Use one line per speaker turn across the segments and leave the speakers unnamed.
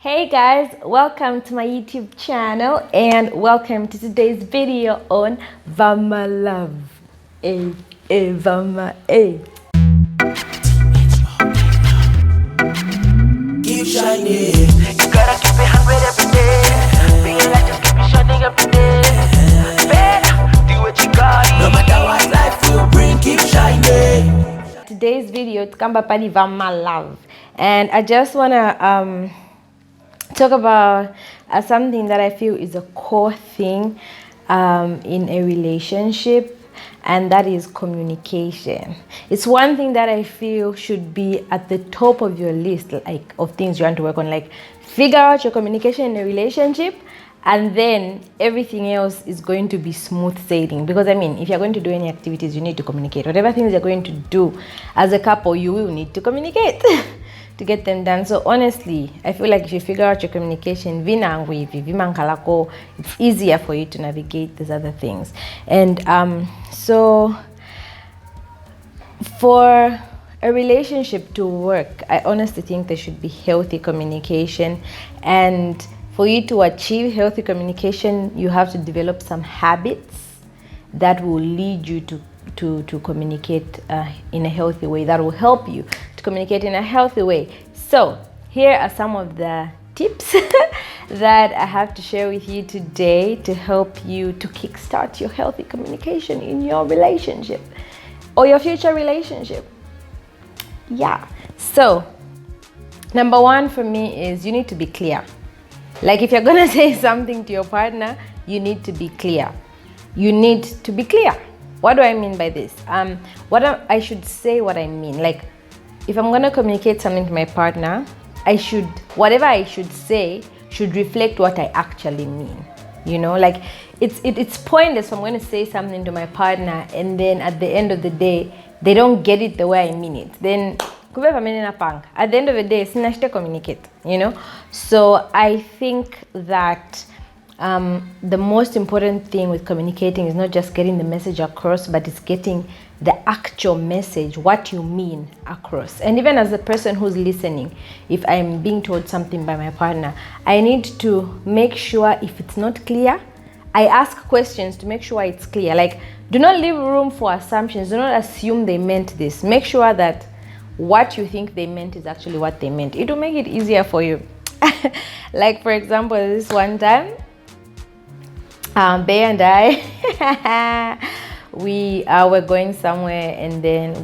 Hey guys, welcome to my YouTube channel and welcome to today's video on Vama Love. Vama,
Keep shining. You gotta keep it hungry every day. Being like just keep it shining every day. Better do what you got. No matter what life will bring, keep shining.
Today's video tukamba pani Vama Love, and I just wanna talk about something that I feel is a core thing in a relationship, and that is communication. It's one thing that I feel should be at the top of your list, like of things you want to work on. Like, figure out your communication in a relationship, and then everything else is going to be smooth sailing. Because I mean, if you're going to do any activities, you need to communicate. Whatever things you're going to do as a couple, you will need to communicate to get them done. So honestly, I feel like if you figure out your communication, it's easier for you to navigate these other things. And so for a relationship to work, I honestly think there should be healthy communication. And for you to achieve healthy communication, you have to develop some habits that will lead you to communicate in a healthy way, that will help you to communicate in a healthy way. So here are some of the tips that I have to share with you today to help you to kickstart your healthy communication in your relationship or your future relationship. Yeah. So number one for me is you need to be clear. Like, if you're gonna say something to your partner, you need to be clear. You need to be clear. What do I mean by this? I should say what I mean. Like, if I'm gonna communicate something to my partner, whatever I should say should reflect what I actually mean. You know, like it's pointless if I'm gonna say something to my partner and then at the end of the day they don't get it the way I mean it. Then at the end of the day, it's not communicate, you know? So I think that the most important thing with communicating is not just getting the message across, but it's getting the actual message, what you mean, across. And even as a person who's listening, if I'm being told something by my partner, I need to make sure if it's not clear, I ask questions to make sure it's clear. Like, do not leave room for assumptions. Do not assume they meant this. Make sure that what you think they meant is actually what they meant. It will make it easier for you. Like, for example, this one time, Bay and I, we were going somewhere, and then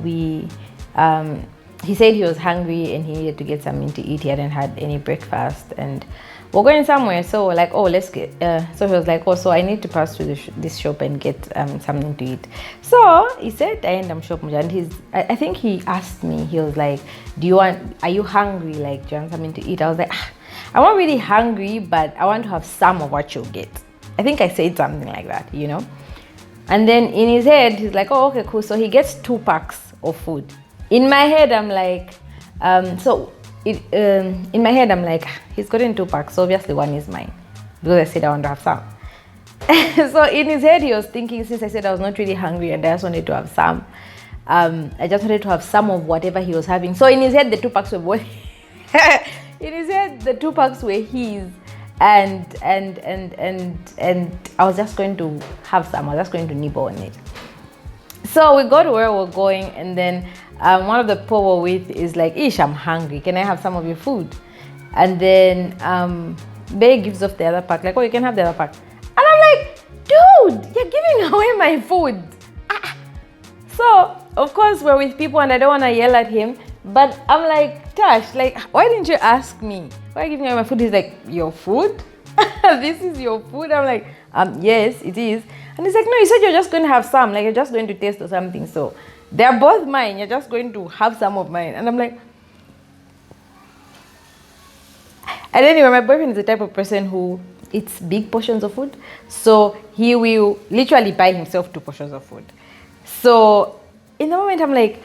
he said he was hungry and he needed to get something to eat. He hadn't had any breakfast, and we're going somewhere. So we're like, oh, let's get. So he was like, oh, so I need to pass through this shop and get something to eat. So he said, I end up shop, and I think he asked me. He was like, are you hungry? Like, do you want something to eat? I was like, I'm not really hungry, but I want to have some of what you'll get. I think I said something like that, you know. And then in his head, he's like, oh, okay, cool. So he gets 2 packs of food. In my head, I'm like, in my head, I'm like, he's gotten 2 packs, so obviously one is mine, because I said I want to have some. So in his head, he was thinking, since I said I was not really hungry and I just wanted to have some, I just wanted to have some of whatever he was having. So in his head, the 2 packs were both. In his head, the 2 packs were his, and I was just going to have some. I was just going to nibble on it. So we go to where we're going, and then one of the people we're with is like, Ish, I'm hungry. Can I have some of your food? And then Bay gives off the other pack, like, oh, you can have the other pack. And I'm like, dude, you're giving away my food. So, of course, we're with people, and I don't want to yell at him. But I'm like, Tash, like, why didn't you ask me? Why are you giving away my food? He's like, your food? This is your food? I'm like, yes, it is. And he's like, no, you said you're just going to have some. Like, you're just going to taste or something. So they're both mine. You're just going to have some of mine. And I'm like... And anyway, my boyfriend is the type of person who eats big portions of food. So he will literally buy himself 2 portions of food. So in the moment, I'm like,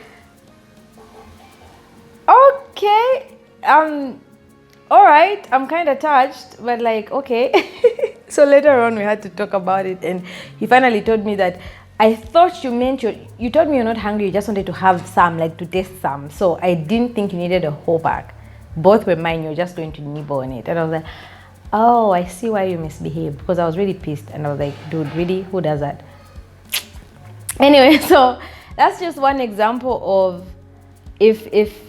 okay, all right, I'm kind of touched, but like, okay. So later on, we had to talk about it, and he finally told me that, I thought you meant you told me you're not hungry, you just wanted to have some, like to taste some. So I didn't think you needed a whole pack. both were mine, you're just going to nibble on it. And I was like, oh, I see why you misbehaved, because I was really pissed. And I was like, dude, really, who does that? Anyway, so that's just one example of if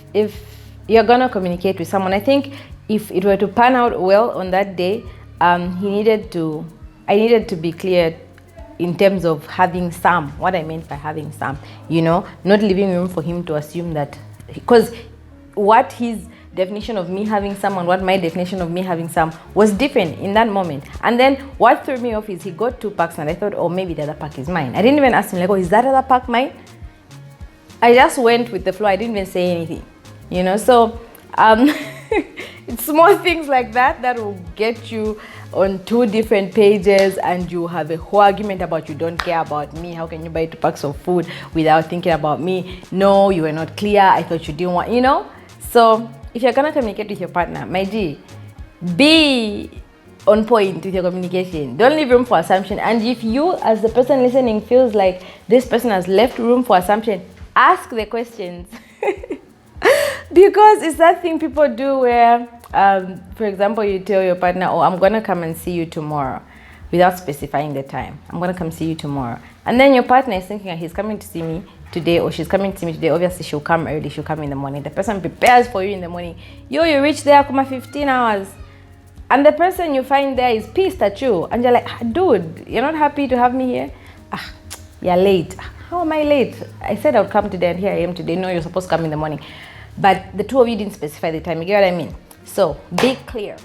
you're gonna communicate with someone. I think if it were to pan out well on that day, I needed to be clear in terms of having some, what I meant by having some, you know, not leaving room for him to assume that, because what his definition of me having some and what my definition of me having some was different in that moment. And then what threw me off is he got 2 packs and I thought, oh, maybe the other pack is mine. I didn't even ask him, like, oh, is that other pack mine? I just went with the flow. I didn't even say anything, you know. So it's small things like that that will get you on 2 different pages, and you have a whole argument about you don't care about me. How can you buy 2 packs of food without thinking about me? No, you were not clear. I thought you didn't want, you know. So if you're gonna communicate with your partner, my G, be on point with your communication. Don't leave room for assumption. And if you, as the person listening, feels like this person has left room for assumption, ask the questions. Because it's that thing people do where, for example, you tell your partner, oh, I'm gonna come and see you tomorrow, without specifying the time. I'm gonna come see you tomorrow. And then your partner is thinking, he's coming to see me today, or she's coming to see me today. Obviously, she'll come early, she'll come in the morning. The person prepares for you in the morning. You reach there, come 15 hours. And the person you find there is pissed at you. And you're like, dude, you're not happy to have me here? You're late. How am I late? I said I would come today and here I am today. No, you're supposed to come in the morning. But the 2 of you didn't specify the time. You get what I mean? So be clear.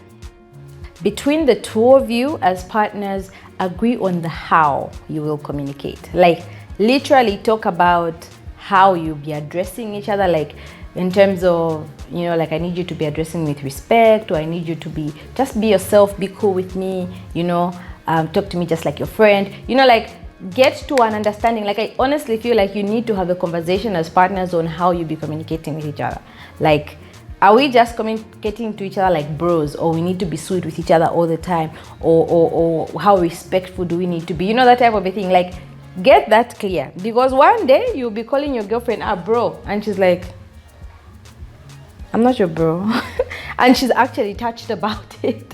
Between the 2 of you as partners, agree on the how you will communicate. Like, literally talk about how you'll be addressing each other, like in terms of, you know, like, I need you to be addressing me with respect, or I need you to just be yourself, be cool with me, you know, talk to me just like your friend, you know, like, get to an understanding. Like, I honestly feel like you need to have a conversation as partners on how you'll be communicating with each other. Like, are we just communicating to each other like bros, or we need to be sweet with each other all the time, or how respectful do we need to be, you know, that type of a thing. Like, get that clear, because one day you'll be calling your girlfriend bro, and she's like, I'm not your bro. And she's actually touched about it.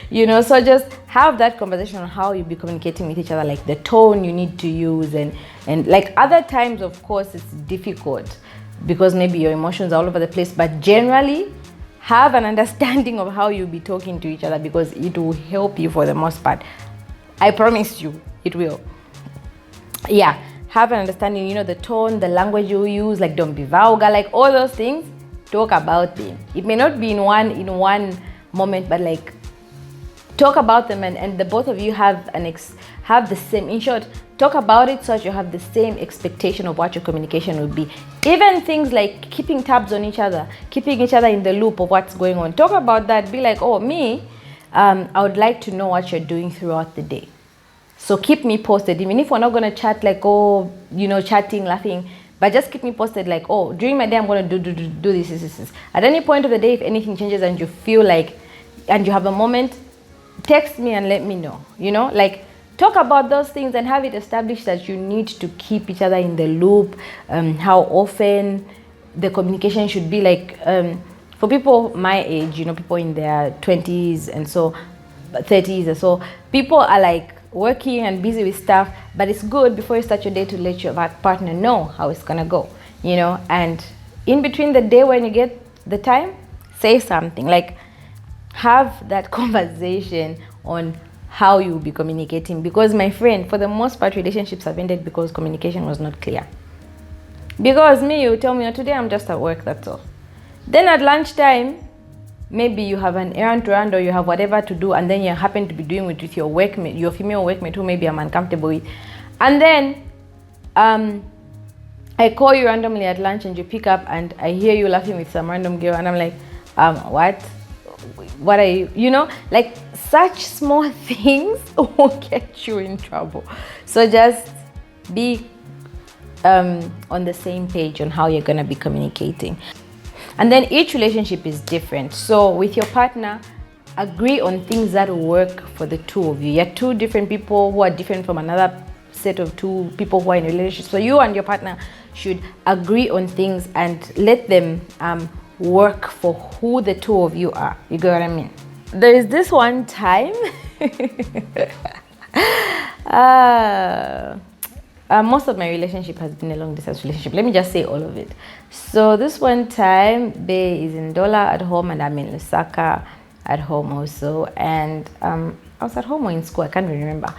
You know, so just have that conversation on how you'll be communicating with each other, like the tone you need to use, and like, other times, of course, it's difficult because maybe your emotions are all over the place, but generally have an understanding of how you'll be talking to each other, because it will help you for the most part. I promise you, it will. Yeah, have an understanding, you know, the tone, the language you use, like, don't be vulgar, like, all those things. Talk about them. It may not be in one moment, but like, talk about them, and the both of you have the same, in short, talk about it so that you have the same expectation of what your communication will be. Even things like keeping tabs on each other, keeping each other in the loop of what's going on. Talk about that. Be like, oh, me, I would like to know what you're doing throughout the day. So keep me posted. Even if we're not going to chat like, oh, you know, chatting, laughing, but just keep me posted, like, oh, during my day, I'm going to do this. At any point of the day, if anything changes and you feel like, and you have a moment, text me and let me know, you know, like, talk about those things and have it established that you need to keep each other in the loop, how often the communication should be. Like, for people my age, you know, people in their 20s and so 30s or so, people are like working and busy with stuff, but it's good before you start your day to let your partner know how it's gonna go, you know. And in between the day, when you get the time, say something, like, have that conversation on how you'll be communicating. Because, my friend, for the most part, relationships have ended because communication was not clear. Because you tell me, oh, today I'm just at work, that's all. Then at lunchtime, maybe you have an errand to run, or you have whatever to do, and then you happen to be doing it with your workmate, your female workmate, who maybe I'm uncomfortable with. And then I call you randomly at lunch and you pick up, and I hear you laughing with some random girl, and I'm like, what are you, you know, like, such small things will get you in trouble. So just be on the same page on how you're going to be communicating. And then each relationship is different. So with your partner, agree on things that will work for the 2 of you. You're 2 different people who are different from another set of 2 people who are in a relationship. So you and your partner should agree on things and let them work for who the two of you are. You get what I mean? There is this one time most of my relationship has been a long distance relationship. Let me just say all of it. So this one time, Bay is in Dola at home and I'm in Saka at home also. And I was at home or in school, I can't remember.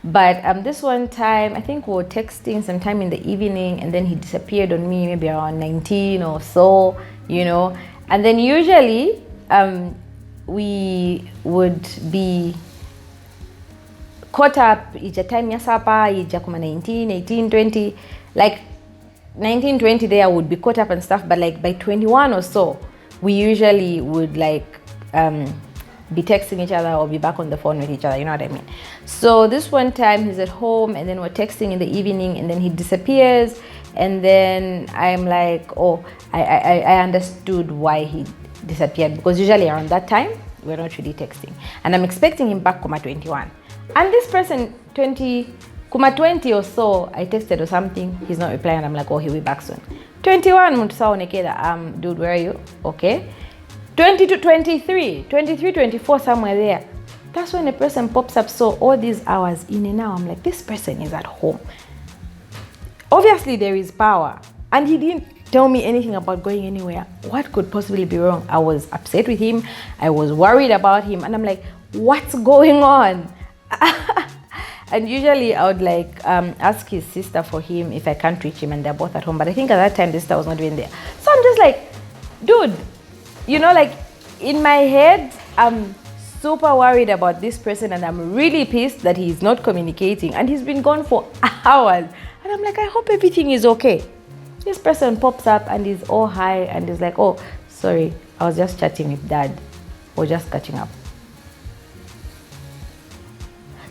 But this one time, I think we were texting sometime in the evening, and then he disappeared on me maybe around 19 or so, you know. And then usually we would be caught up ija time ya sapa, ija kuma 19, 18, 20. Like 19, 20 there I would be caught up and stuff, but like by 21 or so, we usually would like be texting each other or be back on the phone with each other, you know what I mean? So this one time he's at home and then we're texting in the evening and then he disappears, and then I'm like, oh, I understood why he disappeared, because usually around that time we're not really texting, and I'm expecting him back kuma 21, and this person 20 or so I texted or something, he's not replying, and I'm like, oh, he'll be back soon. 21 dude, where are you? Okay. 20 to 23, 24, somewhere there. That's when a person pops up. So all these hours in and out, I'm like, this person is at home. Obviously there is power, and he didn't tell me anything about going anywhere. What could possibly be wrong? I was upset with him, I was worried about him, and I'm like, what's going on? And usually I would like ask his sister for him if I can't reach him, and they're both at home. But I think at that time the sister was not even there. So I'm just like, dude, you know, like in my head, I'm super worried about this person, and I'm really pissed that he's not communicating, and he's been gone for hours. And I'm like, I hope everything is okay. This person pops up and is all high and is like, oh, sorry, I was just chatting with dad, or just catching up.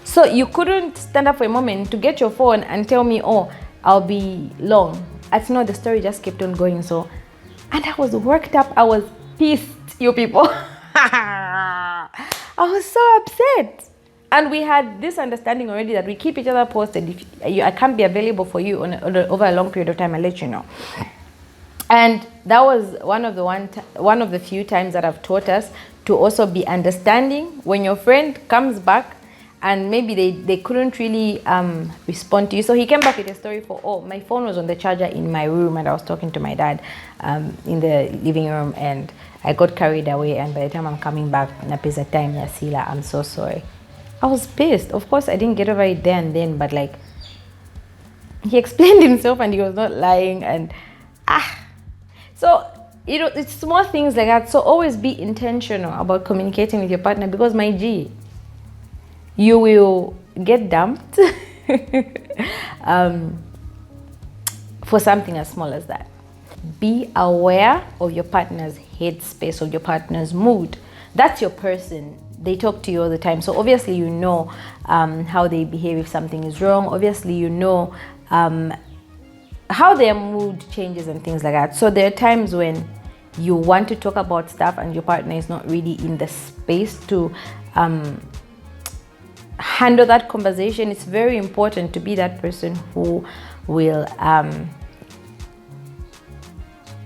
So you couldn't stand up for a moment to get your phone and tell me, oh, I'll be long. As you know, the story just kept on going. So, and I was worked up, I was pissed, you people. I was so upset. And we had this understanding already that we keep each other posted. If I can't be available for you over a long period of time, I'll let you know. And that was one of the few times that I've taught us to also be understanding when your friend comes back and maybe they couldn't really respond to you. So he came back with a story for, oh, my phone was on the charger in my room and I was talking to my dad in the living room and I got carried away, and by the time I'm coming back, napeza time yasila, I'm so sorry. I was pissed. Of course, I didn't get over it there and then, but like, he explained himself and he was not lying, and so, you know, it's small things like that. So always be intentional about communicating with your partner, because my G, you will get dumped for something as small as that. Be aware of your partner's headspace, of your partner's mood. That's your person. They talk to you all the time. So obviously you know how they behave if something is wrong. Obviously you know how their mood changes and things like that. So there are times when you want to talk about stuff and your partner is not really in the space to handle that conversation. It's very important to be that person who will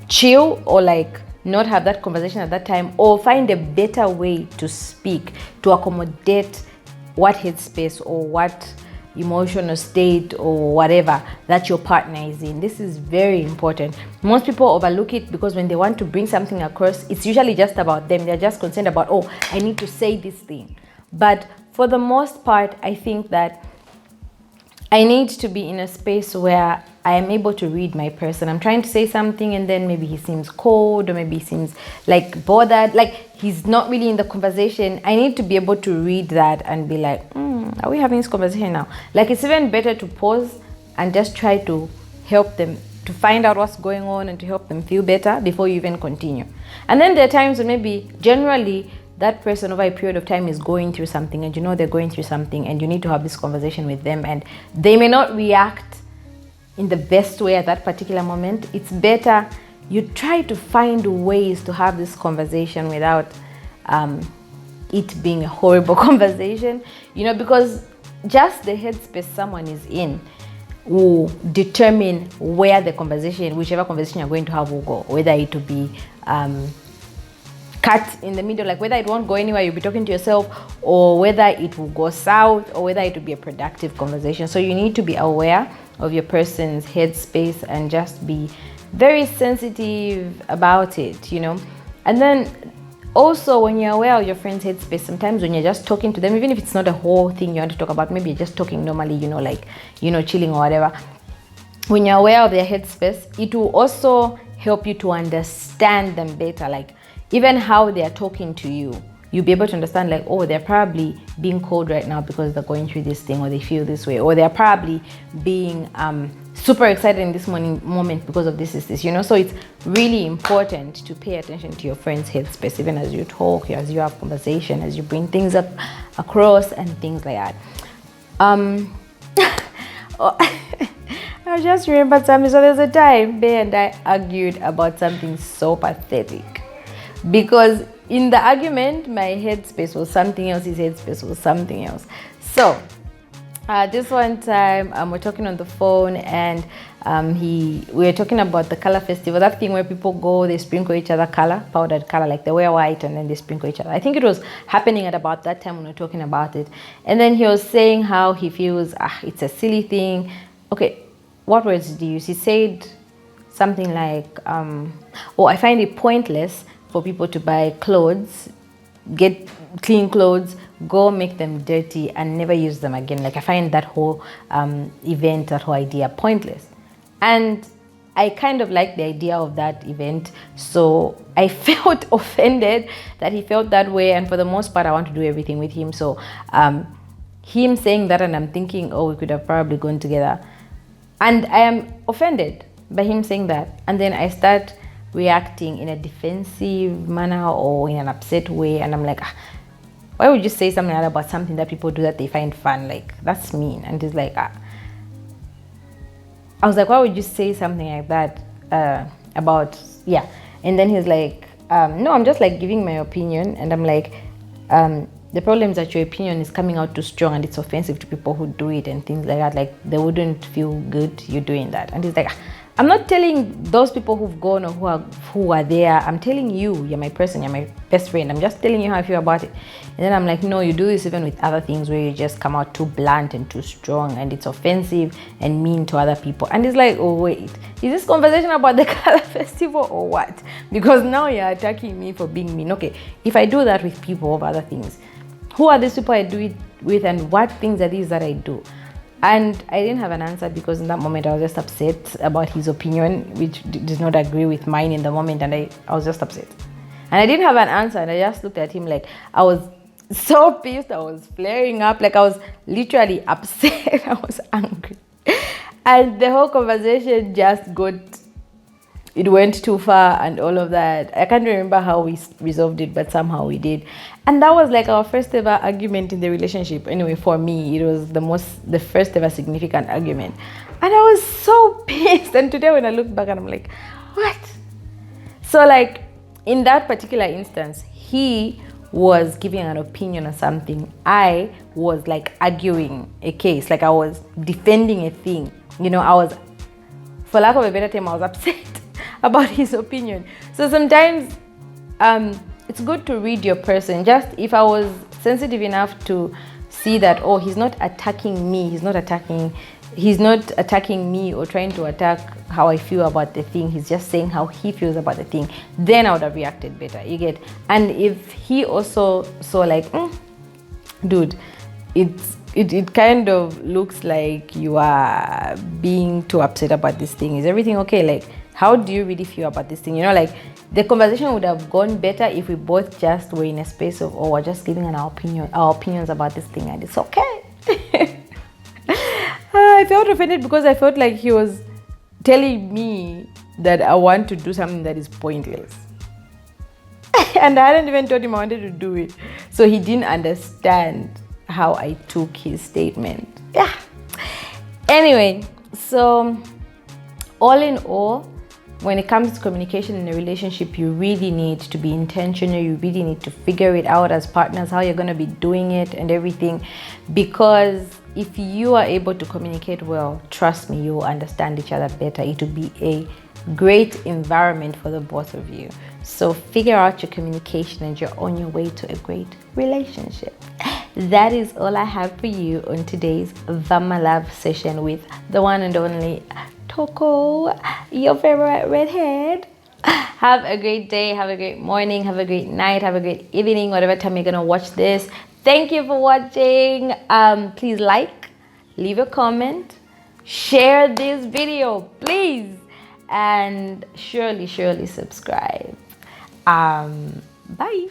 chill, or like not have that conversation at that time, or find a better way to speak to accommodate what headspace or what emotional state or whatever that your partner is in. This is very important. Most people overlook it because when they want to bring something across, it's usually just about them. They're just concerned about, oh, I need to say this thing. But for the most part, I think that I need to be in a space where I am able to read my person. I'm trying to say something and then maybe he seems cold, or maybe he seems like bothered, like he's not really in the conversation. I need to be able to read that and be like, are we having this conversation now? Like, it's even better to pause and just try to help them to find out what's going on and to help them feel better before you even continue. And then there are times when maybe generally that person over a period of time is going through something, and you know they're going through something, and you need to have this conversation with them, and they may not react in the best way at that particular moment. It's better you try to find ways to have this conversation without it being a horrible conversation, you know, because just the headspace someone is in will determine where the conversation, whichever conversation you're going to have, will go. Whether it will be cut in the middle, like whether it won't go anywhere, you'll be talking to yourself, or whether it will go south, or whether it will be a productive conversation. So you need to be aware of your person's headspace and just be very sensitive about it, you know. And then also, when you're aware of your friend's headspace, sometimes when you're just talking to them, even if it's not a whole thing you want to talk about, maybe you're just talking normally, you know, like, you know, chilling or whatever. When you're aware of their headspace, it will also help you to understand them better. Like, even how they are talking to you, you'll be able to understand, like, oh, they're probably being cold right now because they're going through this thing, or they feel this way, or they're probably being super excited in this moment because of this, you know. So it's really important to pay attention to your friend's headspace, even as you talk, as you have conversation, as you bring things up across and things like that. I just remembered something. So there's a time Bay and I argued about something so pathetic, because in the argument my headspace was something else, his headspace was something else. So this one time we're talking on the phone, and we were talking about the color festival, that thing where people go, they sprinkle each other color, powdered color, like they wear white and then they sprinkle each other. I think it was happening at about that time when we were talking about it. And then he was saying how he feels it's a silly thing. Okay, what words did he use? He said something like I find it pointless for people to buy clothes, get clean clothes, go make them dirty and never use them again. Like, I find that whole event, that whole idea pointless. And I kind of like the idea of that event. So I felt offended that he felt that way. And for the most part, I want to do everything with him. So him saying that, and I'm thinking, we could have probably gone together. And I am offended by him saying that. And then I start reacting in a defensive manner or in an upset way, and I'm like, why would you say something like that about something that people do that they find fun? Like, that's mean. And he's like, I was like, why would you say something like that about, yeah. And then he's like, no, I'm just like giving my opinion. And I'm like, the problem is that your opinion is coming out too strong and it's offensive to people who do it and things like that. Like, they wouldn't feel good you doing that. And he's like, I'm not telling those people who've gone or who are there. I'm telling you, you're my person, you're my best friend. I'm just telling you how I feel about it. And then I'm like, no, you do this even with other things where you just come out too blunt and too strong, and it's offensive and mean to other people. And it's like, oh wait, is this conversation about the color festival or what? Because now you're attacking me for being mean. Okay, if I do that with people of other things, who are these people I do it with, and what things are these that I do? And I didn't have an answer, because in that moment I was just upset about his opinion, which did not agree with mine in the moment, and I was just upset. And I didn't have an answer, and I just looked at him like I was so pissed, I was flaring up, like I was literally upset, I was angry. And the whole conversation just went too far and all of that. I can't remember how we resolved it, but somehow we did. And that was like our first ever argument in the relationship. Anyway, for me, it was the first ever significant argument. And I was so pissed. And today when I look back, and I'm like, what? So like, in that particular instance, he was giving an opinion on something. I was like arguing a case. Like, I was defending a thing. You know, I was, for lack of a better term, I was upset about his opinion. So sometimes it's good to read your person. Just if I was sensitive enough to see that, he's not attacking me, he's not attacking me or trying to attack how I feel about the thing, he's just saying how he feels about the thing, then I would have reacted better, you get. And if he also saw like, dude, it kind of looks like you are being too upset about this thing, is everything okay? Like, how do you really feel about this thing? You know, like, the conversation would have gone better if we both just were in a space of, we're just giving our opinions about this thing, and it's okay. I felt offended because I felt like he was telling me that I want to do something that is pointless. And I hadn't even told him I wanted to do it. So he didn't understand how I took his statement. Yeah. Anyway, so all in all, when it comes to communication in a relationship, you really need to be intentional. You really need to figure it out as partners, how you're going to be doing it and everything. Because if you are able to communicate well, trust me, you will understand each other better. It will be a great environment for the both of you. So figure out your communication and you're on your way to a great relationship. That is all I have for you on today's Vama Love session with the one and only Toko, your favorite redhead. Have a great day, have a great morning, have a great night, have a great evening, whatever time you're gonna watch this. Thank you for watching. Please like, leave a comment, share this video, please, and surely subscribe. Bye.